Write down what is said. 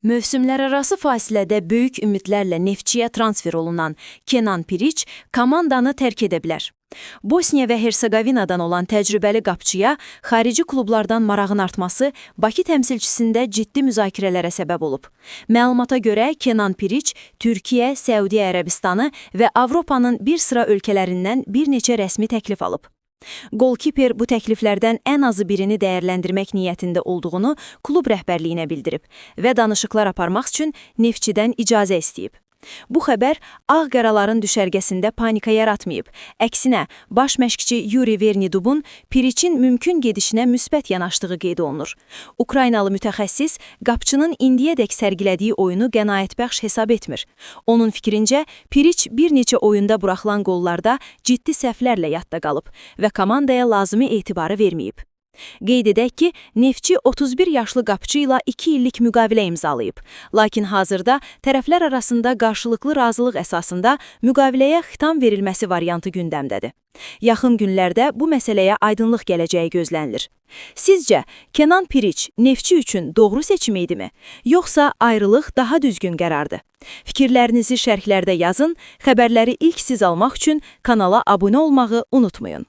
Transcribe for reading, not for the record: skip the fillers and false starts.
Mövsümlərarası fasilədə böyük ümidlərlə Neftçiyə transfer olunan Kenan Piriç komandanı tərk edə bilər. Bosniya və Hersegovinadan olan təcrübəli qapçıya xarici klublardan marağın artması Bakı təmsilçisində ciddi müzakirələrə səbəb olub. Məlumata görə Kenan Piriç Türkiyə, Səudiyyə Ərəbistanı və Avropanın bir sıra ölkələrindən bir neçə rəsmi təklif alıb. Golkiper bu təkliflərdən ən azı birini dəyərləndirmək niyyətində olduğunu klub rəhbərliyinə bildirib və danışıqlar aparmaq üçün Neftçidən icazə istəyib. Bu xəbər ağqaraların düşərgəsində panika yaratmayıb. Əksinə, baş məşqçi Yuri Vernidubun Piriçin mümkün gedişinə müsbət yanaşdığı qeyd olunur. Ukraynalı mütəxəssis qapçının indiyədək sərgilədiyi oyunu qənaətbəxş hesab etmir. Onun fikrincə, Piriç bir neçə oyunda buraxılan qollarda ciddi səhvlərlə yadda qalıb və komandaya lazımi etibarı verməyib. Qeyd edək ki, Neftçi 31 yaşlı qapçı ilə 2 illik müqavilə imzalayıb. Lakin hazırda tərəflər arasında qarşılıqlı razılıq əsasında müqaviləyə xitam verilməsi variantı gündəmdədir. Yaxın günlərdə bu məsələyə aydınlıq gələcəyi gözlənilir. Sizcə, Kenan Piriç Neftçi üçün doğru seçim idimi? Yoxsa ayrılıq daha düzgün qərardır? Fikirlərinizi şərhlərdə yazın, xəbərləri ilk siz almaq üçün kanala abunə olmağı unutmayın.